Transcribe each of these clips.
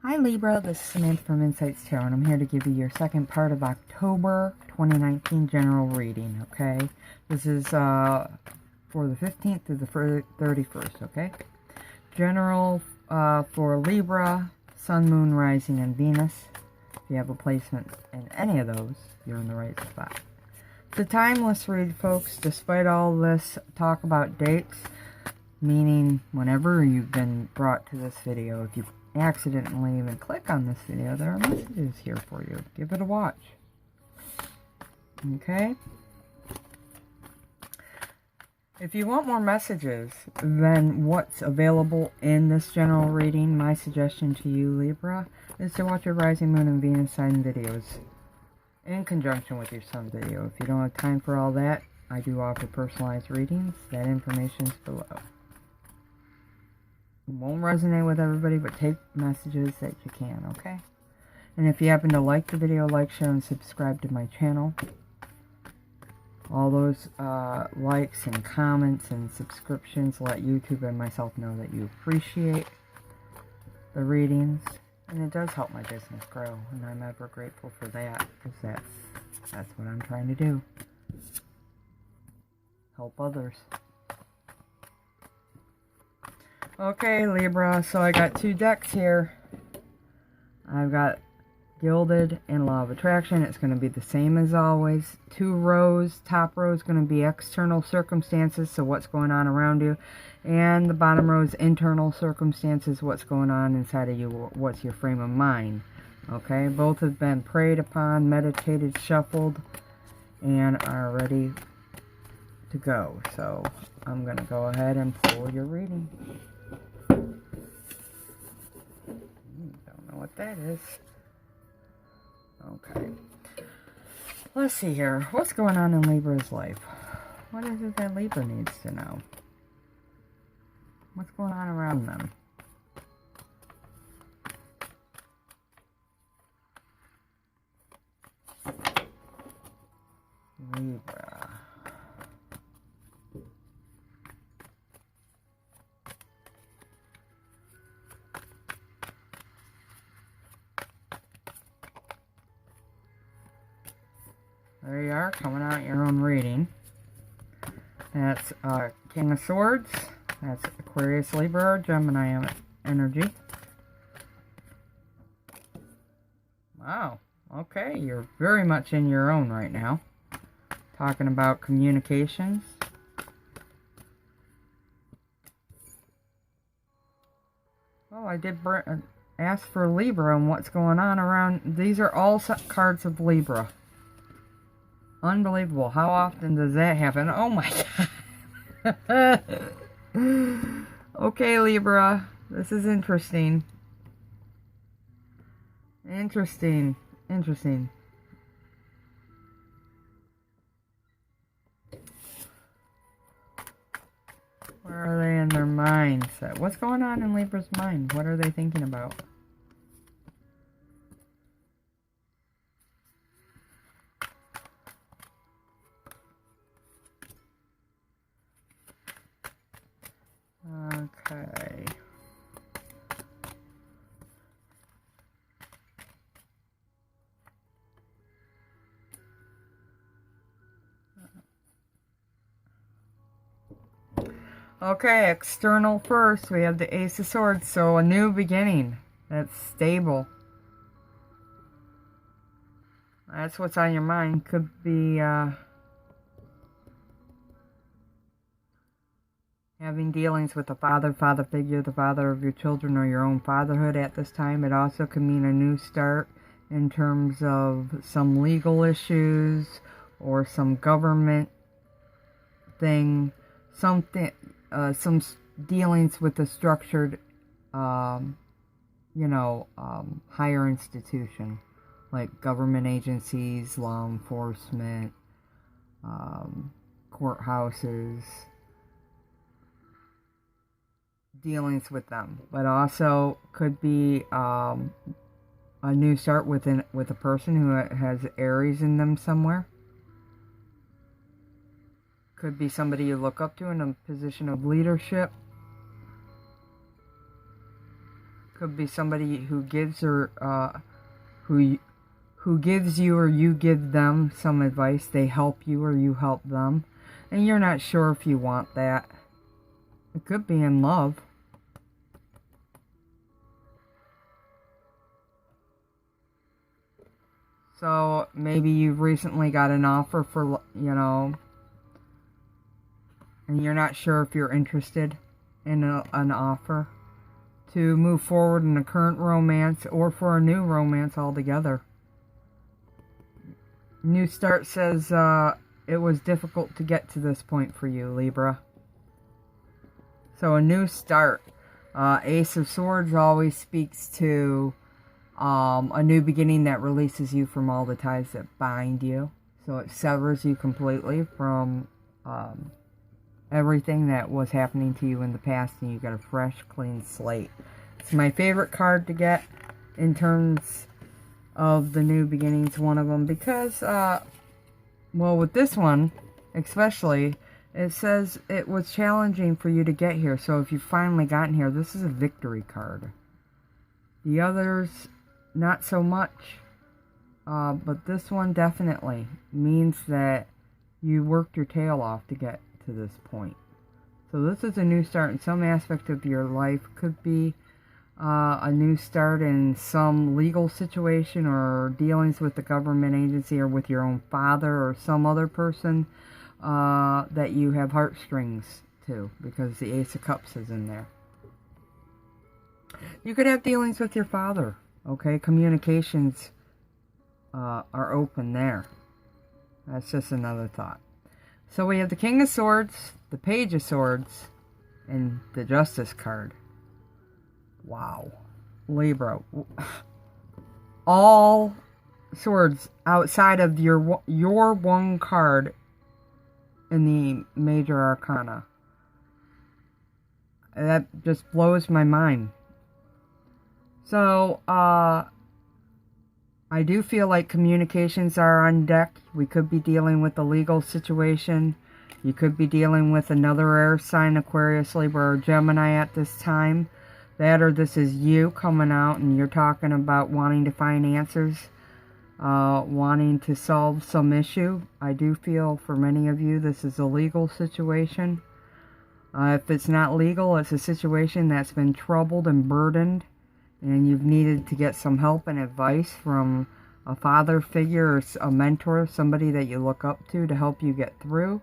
Hi Libra, this is Samantha from Insights Tarot, and I'm here to give you your second part of October 2019 general reading, okay? This is for the 15th through the 31st, okay? General for Libra, Sun, Moon, Rising, and Venus. If you have a placement in any of those, you're in the right spot. It's a timeless read, folks, despite all this talk about dates, meaning whenever you've been brought to this video, if you accidentally even click on this video, there are messages here for you. Give it a watch. Okay? If you want more messages than what's available in this general reading, my suggestion to you, Libra, is to watch your Rising, Moon, and Venus sign videos in conjunction with your Sun video. If you don't have time for all that, I do offer personalized readings. That information is below. It won't resonate with everybody, but take messages that you can, okay? And if you happen to like the video, like, share, and subscribe to my channel. All those likes and comments and subscriptions let YouTube and myself know that you appreciate the readings. And it does help my business grow, and I'm ever grateful for that, because that's what I'm trying to do. Help others. Okay, Libra, so I got two decks here. I've got Gilded and Law of Attraction. It's going to be the same as always. Two rows. Top row is going to be external circumstances, so what's going on around you. And the bottom row is internal circumstances, what's going on inside of you, what's your frame of mind. Okay, both have been prayed upon, meditated, shuffled, and are ready to go. So I'm going to go ahead and pull your reading. What that is. Okay. Let's see here. What's going on in Libra's life? What is it that Libra needs to know? What's going on around them? Libra. There you are, coming out your own reading. That's King of Swords. That's Aquarius, Libra, Gemini energy. Wow. Okay, you're very much in your own right now. Talking about communications. Oh, I did ask for Libra and what's going on around. These are all cards of Libra. Unbelievable. How often does that happen? Oh my god. Okay, Libra. This is interesting. Interesting. Interesting. Where are they in their mindset? What's going on in Libra's mind? What are they thinking about? Okay. Okay, external first. We have the Ace of Swords, so a new beginning. That's stable. That's what's on your mind. Could be having dealings with a father figure, the father of your children, or your own fatherhood at this time. It also could mean a new start in terms of some legal issues or some government thing, something, some dealings with a structured, higher institution, like government agencies, law enforcement, courthouses. Dealings with them, but also could be a new start with a person who has Aries in them somewhere. Could be somebody you look up to in a position of leadership. Could be somebody who gives who gives you or you give them some advice. They help you or you help them. And you're not sure if you want that. It could be in love. So maybe you've recently got an offer for, you know, and you're not sure if you're interested in an offer to move forward in a current romance or for a new romance altogether. New Start says it was difficult to get to this point for you, Libra. So a new start. Ace of Swords always speaks to a new beginning that releases you from all the ties that bind you. So it severs you completely from everything that was happening to you in the past, and you got a fresh, clean slate. It's my favorite card to get in terms of the new beginnings, one of them, because, well, with this one, especially, it says it was challenging for you to get here. So if you've finally gotten here, this is a victory card. The others, not so much. But this one definitely means that you worked your tail off to get to this point. So this is a new start in some aspect of your life. Could be a new start in some legal situation or dealings with the government agency or with your own father or some other person that you have heartstrings to, because the Ace of Cups is in there. You could have dealings with your father, okay? Communications are open there. That's just another thought. So we have the King of Swords, the Page of Swords, and the Justice card. Wow. Libra. All swords outside of your one card in the major arcana. That just blows my mind. So, I do feel like communications are on deck. We could be dealing with a legal situation. You could be dealing with another air sign, Aquarius, Libra, or Gemini at this time. That or this is you coming out and you're talking about wanting to find answers, wanting to solve some issue. I do feel for many of you this is a legal situation. If it's not legal, it's a situation that's been troubled and burdened, and you've needed to get some help and advice from a father figure or a mentor, somebody that you look up to help you get through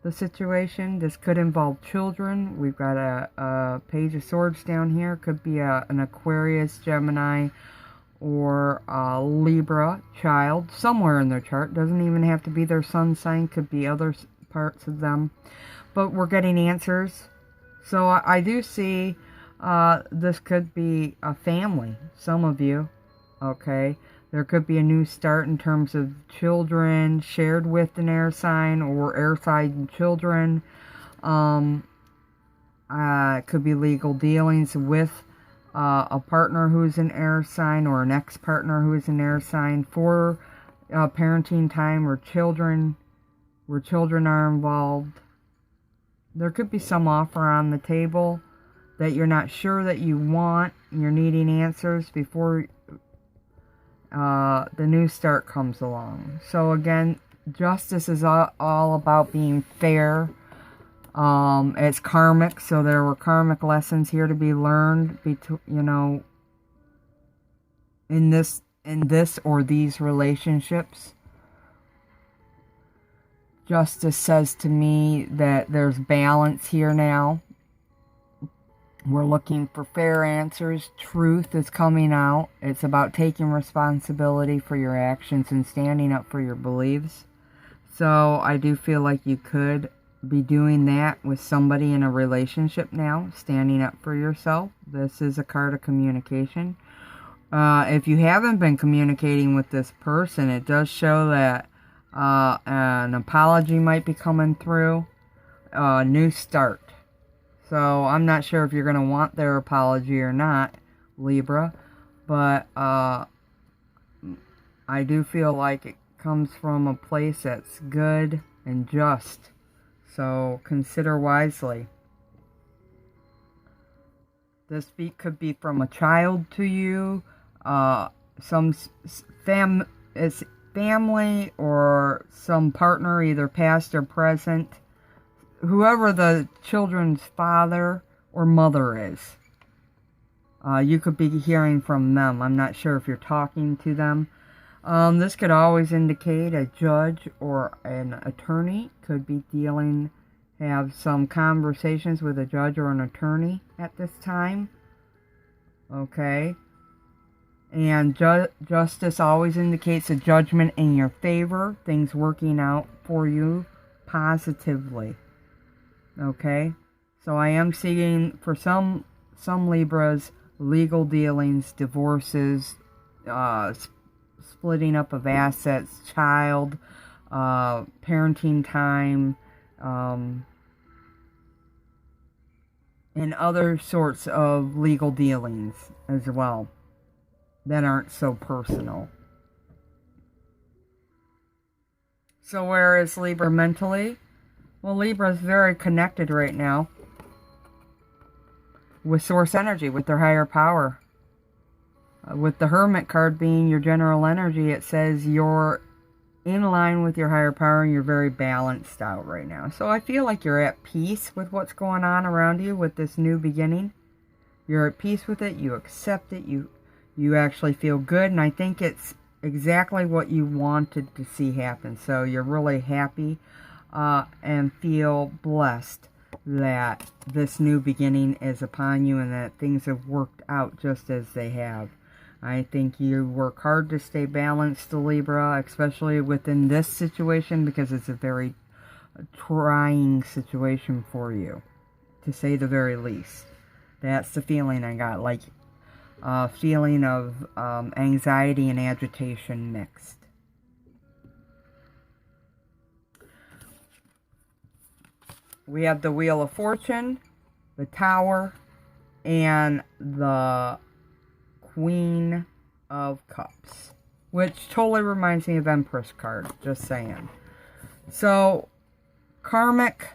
the situation. This could involve children. We've got a Page of Swords down here. Could be an Aquarius, Gemini, or a Libra child somewhere in their chart. Doesn't even have to be their sun sign. Could be other parts of them. But we're getting answers. So I do see this could be a family. Some of you, okay? There could be a new start in terms of children shared with an air sign or air sign children. It could be legal dealings with a partner who's an air sign or an ex-partner who is an air sign for parenting time or children, where children are involved. There could be some offer on the table that you're not sure that you want. You're needing answers before the new start comes along. So again, justice is all about being fair. It's karmic, so there were karmic lessons here to be learned, you know, in this or these relationships. Justice says to me that there's balance here now. We're looking for fair answers. Truth is coming out. It's about taking responsibility for your actions and standing up for your beliefs. So I do feel like you could be doing that with somebody in a relationship now, standing up for yourself. This is a card of communication. If you haven't been communicating with this person, it does show that an apology might be coming through. A new start. So I'm not sure if you're going to want their apology or not, Libra. But I do feel like it comes from a place that's good and just. So consider wisely. This could be from a child to you, some family, or some partner, either past or present. Whoever the children's father or mother is. You could be hearing from them. I'm not sure if you're talking to them. This could always indicate a judge or an attorney could be have some conversations with a judge or an attorney at this time. Okay. And justice always indicates a judgment in your favor. Things working out for you positively. Okay. So I am seeing for some Libras, legal dealings, divorces, splitting up of assets, child, parenting time, and other sorts of legal dealings as well that aren't so personal. So where is Libra mentally? Well, Libra is very connected right now with source energy, with their higher power. With the Hermit card being your general energy, it says you're in line with your higher power and you're very balanced out right now. So I feel like you're at peace with what's going on around you with this new beginning. You're at peace with it. You accept it. You actually feel good. And I think it's exactly what you wanted to see happen. So you're really happy and feel blessed that this new beginning is upon you and that things have worked out just as they have. I think you work hard to stay balanced, Libra, especially within this situation, because it's a very trying situation for you, to say the very least. That's the feeling I got, like a feeling of anxiety and agitation mixed. We have the Wheel of Fortune, the Tower, and the Queen of Cups, which totally reminds me of Empress card, just saying. So, karmic,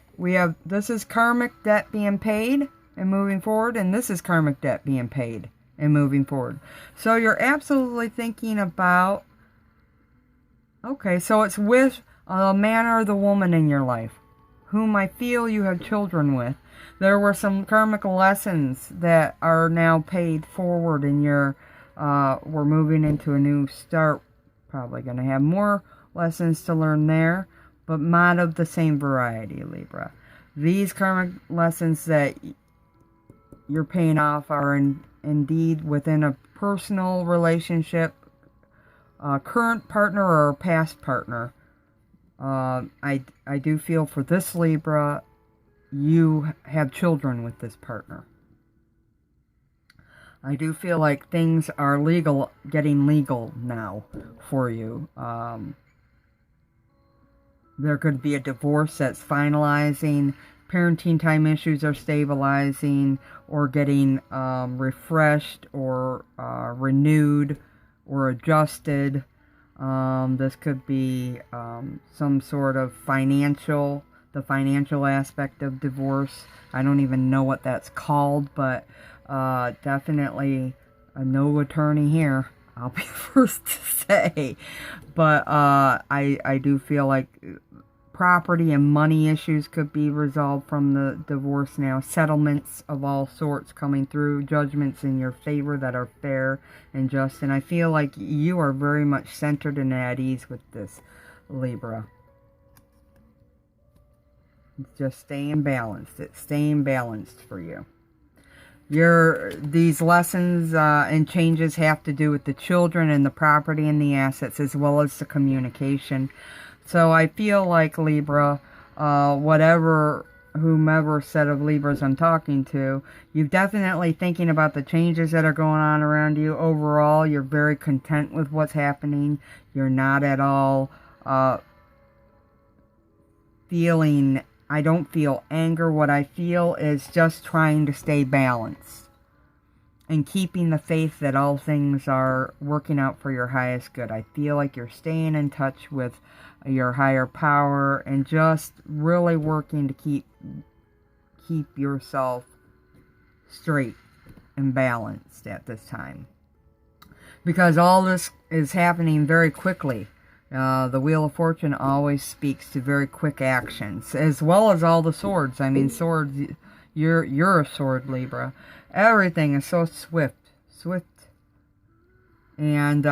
this is karmic debt being paid and moving forward, and this is karmic debt being paid and moving forward. So you're absolutely thinking about, okay, so it's with a man or the woman in your life, whom I feel you have children with. There were some karmic lessons that are now paid forward in your, we're moving into a new start. Probably going to have more lessons to learn there, but not of the same variety, Libra. These karmic lessons that you're paying off are indeed within a personal relationship, current partner or past partner. I do feel for this Libra, you have children with this partner. I do feel like things are getting legal now for you. There could be a divorce that's finalizing, parenting time issues are stabilizing, or getting refreshed, or renewed, or adjusted. This could be some sort of the financial aspect of divorce. I don't even know what that's called, but definitely no attorney here. I'll be first to say. But I do feel like property and money issues could be resolved from the divorce now. Settlements of all sorts coming through. Judgments in your favor that are fair and just. And I feel like you are very much centered and at ease with this, Libra. It's just staying balanced. It's staying balanced for you. These lessons and changes have to do with the children and the property and the assets, as well as the communication. So I feel like Libra, whomever set of Libras I'm talking to, you're definitely thinking about the changes that are going on around you. Overall, you're very content with what's happening. You're not at all feeling, I don't feel anger. What I feel is just trying to stay balanced and keeping the faith that all things are working out for your highest good. I feel like you're staying in touch with your higher power and just really working to keep yourself straight and balanced at this time. Because all this is happening very quickly. The Wheel of Fortune always speaks to very quick actions, as well as all the swords. I mean, swords, you're a sword, Libra. Everything is so swift, and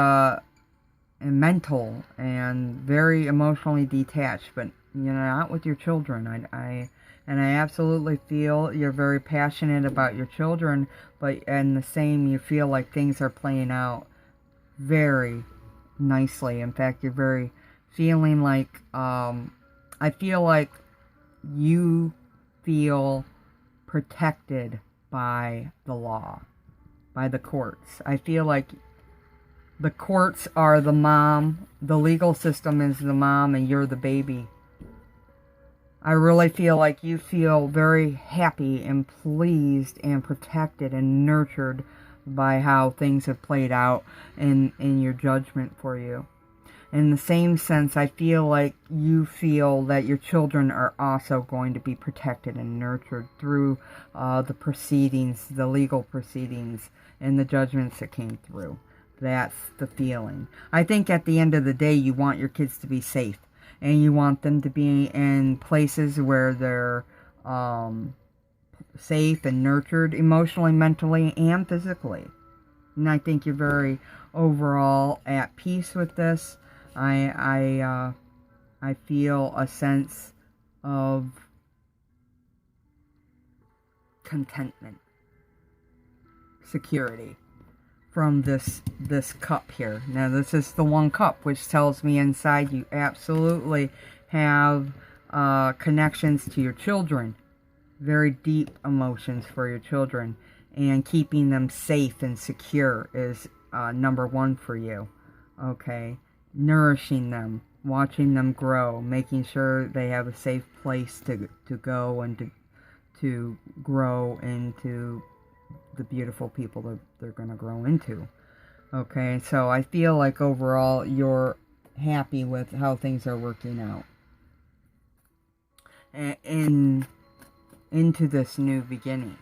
mental, and very emotionally detached. But not with your children. I absolutely feel you're very passionate about your children, but in the same, you feel like things are playing out very nicely. In fact, you're very feeling like, I feel like you feel protected by the law, by the courts. I feel like the courts are the mom, the legal system is the mom, and you're the baby. I really feel like you feel very happy and pleased and protected and nurtured by how things have played out in your judgment for you. In the same sense, I feel like you feel that your children are also going to be protected and nurtured through the proceedings, the legal proceedings, and the judgments that came through. That's the feeling. I think at the end of the day, you want your kids to be safe. And you want them to be in places where they're safe and nurtured emotionally, mentally, and physically. And I think you're very overall at peace with this. I feel a sense of contentment, security from this cup here. Now, this is the one cup, which tells me inside you absolutely have connections to your children. Very deep emotions for your children. And keeping them safe and secure is number one for you. Okay? Nourishing them, watching them grow, making sure they have a safe place to go and to grow into the beautiful people that they're going to grow into. Okay, so I feel like overall you're happy with how things are working out. Into this new beginning.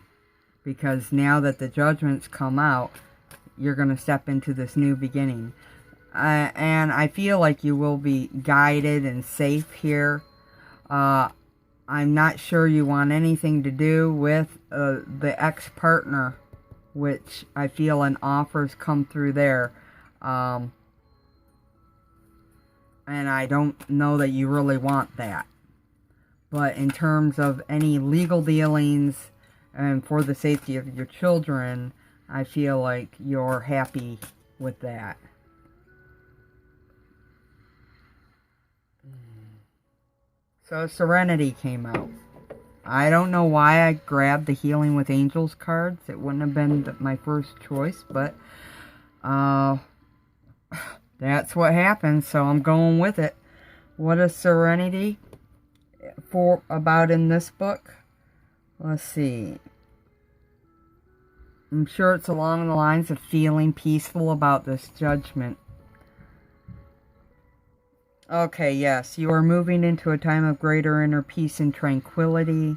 Because now that the judgments come out, you're going to step into this new beginning. And I feel like you will be guided and safe here. I'm not sure you want anything to do with the ex-partner, which I feel an offer's come through there. And I don't know that you really want that. But in terms of any legal dealings and for the safety of your children, I feel like you're happy with that. So Serenity came out. I don't know why I grabbed the Healing with Angels cards. It wouldn't have been my first choice, but that's what happened, so I'm going with it. What is Serenity about in this book? Let's see. I'm sure it's along the lines of feeling peaceful about this judgment. Okay, yes, you are moving into a time of greater inner peace and tranquility.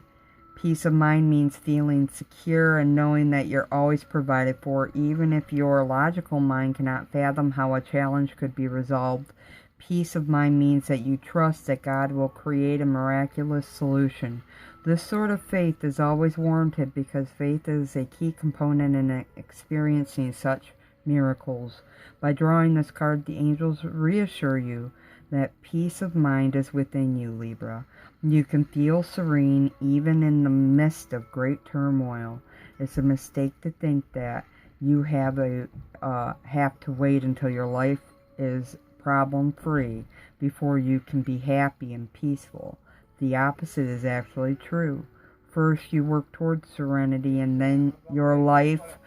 Peace of mind means feeling secure and knowing that you're always provided for, even if your logical mind cannot fathom how a challenge could be resolved. Peace of mind means that you trust that God will create a miraculous solution. This sort of faith is always warranted because faith is a key component in experiencing such miracles. By drawing this card, the angels reassure you that peace of mind is within you, Libra. You can feel serene even in the midst of great turmoil. It's a mistake to think that you have to wait until your life is problem-free before you can be happy and peaceful. The opposite is actually true. First, you work towards serenity, and then your life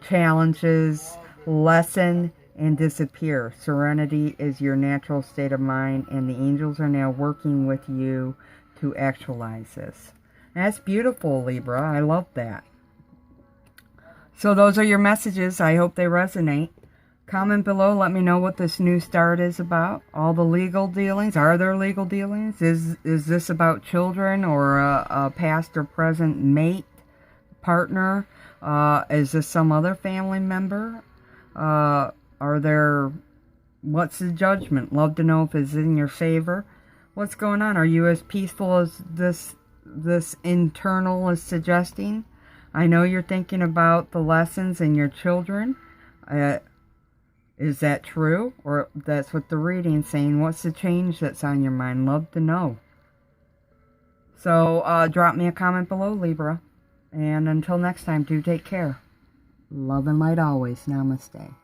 challenges lessen and disappear. Serenity is your natural state of mind, and the angels are now working with you to actualize this. That's beautiful, Libra. I love that. So those are your messages. I hope they resonate. Comment below. Let me know what this new start is about. All the legal dealings. Are there legal dealings? Is this about children or a past or present mate, partner? Is this some other family member? What's the judgment? Love to know if it's in your favor. What's going on? Are you as peaceful as this internal is suggesting? I know you're thinking about the lessons in your children. Is that true? Or that's what the reading's saying? What's the change that's on your mind? Love to know. So, drop me a comment below, Libra. And until next time, do take care. Love and light always. Namaste.